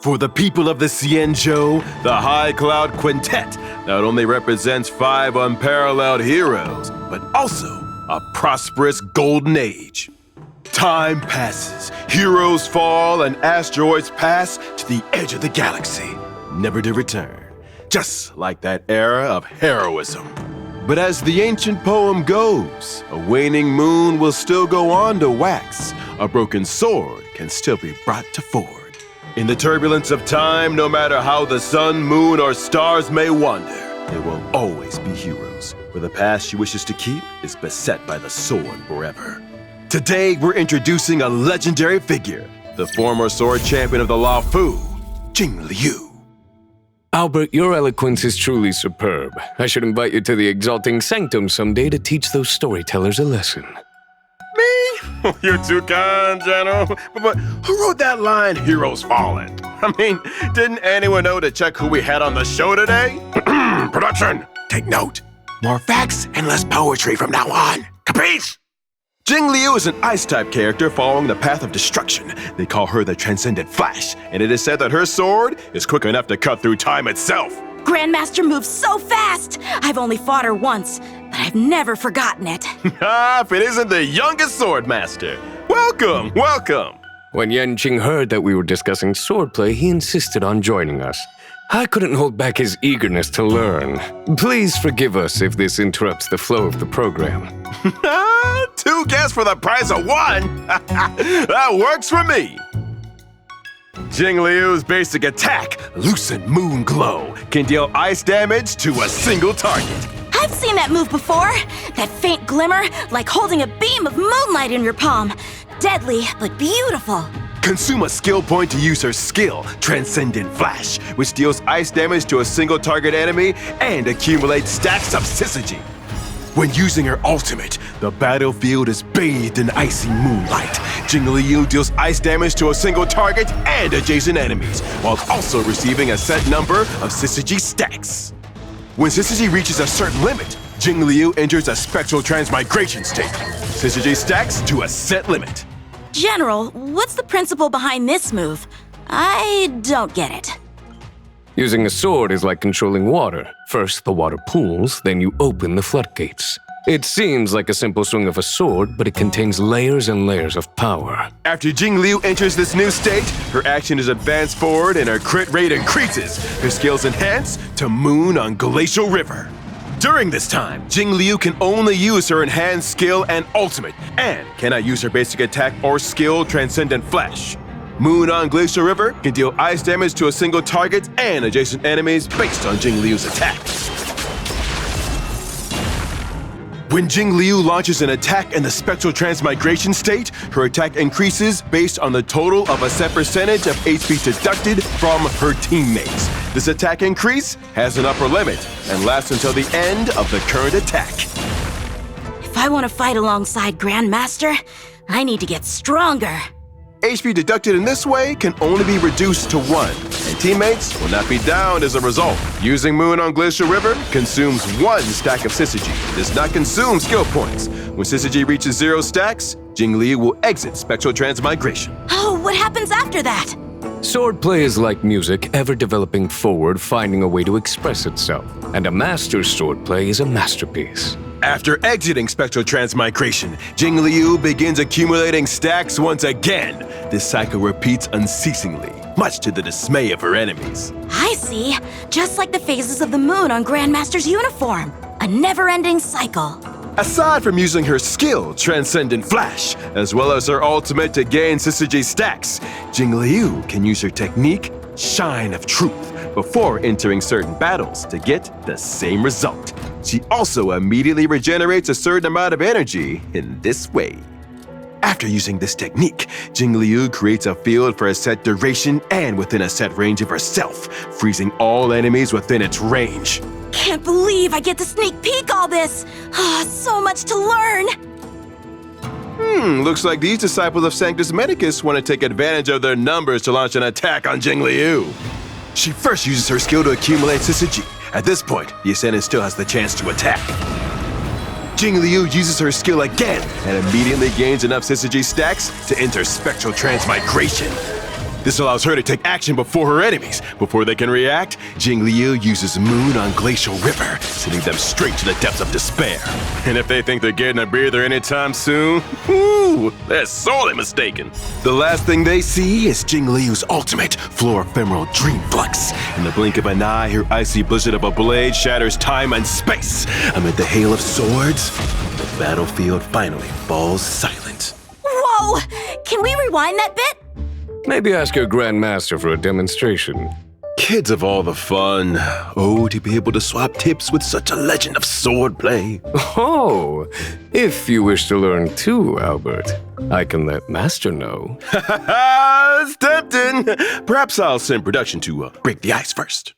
For the people of the Xianzhou, the High Cloud Quintet not only represents 5 unparalleled heroes, but also a prosperous golden age. Time passes, heroes fall, and asteroids pass to the edge of the galaxy, never to return, just like that era of heroism. But as the ancient poem goes, a waning moon will still go on to wax, a broken sword can still be brought to forge. In the turbulence of time, no matter how the sun, moon, or stars may wander, there will always be heroes, where the past she wishes to keep is beset by the sword forever. Today, we're introducing a legendary figure, the former sword champion of the Luofu, Jing Liu. Albert, your eloquence is truly superb. I should invite you to the Exalting Sanctum someday to teach those storytellers a lesson. Me? You're too kind, General. But who wrote that line, Heroes Fallen? I mean, didn't anyone know to check who we had on the show today? Production, take note. More facts and less poetry from now on. Capiche? Jing Liu is an Ice-type character following the path of destruction. They call her the Transcendent Flash, and it is said that her sword is quick enough to cut through time itself. Grandmaster moves so fast! I've only fought her once, but I've never forgotten it. If it isn't the youngest sword master. Welcome, welcome. When Yanqing heard that we were discussing swordplay, he insisted on joining us. I couldn't hold back his eagerness to learn. Please forgive us if this interrupts the flow of the program. 2 guests for the price of 1? That works for me. Jing Liu's basic attack, Lucent Moon Glow, can deal ice damage to a single target. I've seen that move before. That faint glimmer, like holding a beam of moonlight in your palm. Deadly, but beautiful. Consume a skill point to use her skill, Transcendent Flash, which deals ice damage to a single target enemy and accumulates stacks of syzygy. When using her ultimate, the battlefield is bathed in icy moonlight. Jing Liu deals ice damage to a single target and adjacent enemies, while also receiving a set number of syzygy stacks. When syzygy reaches a certain limit, Jing Liu enters a spectral transmigration state. Syzygy stacks to a set limit. General, what's the principle behind this move? I don't get it. Using a sword is like controlling water. First, the water pools, then you open the floodgates. It seems like a simple swing of a sword, but it contains layers and layers of power. After Jing Liu enters this new state, her action is advanced forward and her crit rate increases. Her skills enhance to Moon on Glacial River. During this time, Jing Liu can only use her enhanced skill and ultimate, and cannot use her basic attack or skill, Transcendent Flash. Moon on Glacial River can deal ice damage to a single target and adjacent enemies based on Jing Liu's attack. When Jing Liu launches an attack in the spectral transmigration state, her attack increases based on the total of a set percentage of HP deducted from her teammates. This attack increase has an upper limit and lasts until the end of the current attack. If I want to fight alongside Grandmaster, I need to get stronger. HP deducted in this way can only be reduced to 1, and teammates will not be downed as a result. Using Moon on Glacial River consumes 1 stack of syzygy. It does not consume skill points. When syzygy reaches 0 stacks, Jing Liu will exit Spectral Transmigration. Oh, what happens after that? Swordplay is like music, ever developing forward, finding a way to express itself. And a master's swordplay is a masterpiece. After exiting Spectral Transmigration, Jing Liu begins accumulating stacks once again. This cycle repeats unceasingly, much to the dismay of her enemies. I see. Just like the phases of the moon on Grandmaster's uniform. A never-ending cycle. Aside from using her skill, Transcendent Flash, as well as her ultimate to gain syzygy stacks, Jing Liu can use her technique, Shine of Truth, before entering certain battles to get the same result. She also immediately regenerates a certain amount of energy in this way. After using this technique, Jing Liu creates a field for a set duration and within a set range of herself, freezing all enemies within its range. Can't believe I get to sneak peek all this! So much to learn! Looks like these disciples of Sanctus Medicus want to take advantage of their numbers to launch an attack on Jing Liu. She first uses her skill to accumulate syzygy. At this point, the Ascendant still has the chance to attack. Jing Liu uses her skill again and immediately gains enough syzygy stacks to enter Spectral Transmigration. This allows her to take action before her enemies. Before they can react, Jing Liu uses Moon on Glacial River, sending them straight to the depths of despair. And if they think they're getting a breather anytime soon, whoo, they're sorely mistaken. The last thing they see is Jing Liu's ultimate Floor Ephemeral Dream Flux. In the blink of an eye, her icy blizzard of a blade shatters time and space. Amid the hail of swords, the battlefield finally falls silent. Whoa! Can we rewind that bit? Maybe ask your Grandmaster for a demonstration. Kids of all the fun. Oh, to be able to swap tips with such a legend of swordplay. Oh, if you wish to learn too, Albert, I can let Master know. It's tempting. Perhaps I'll send production to break the ice first.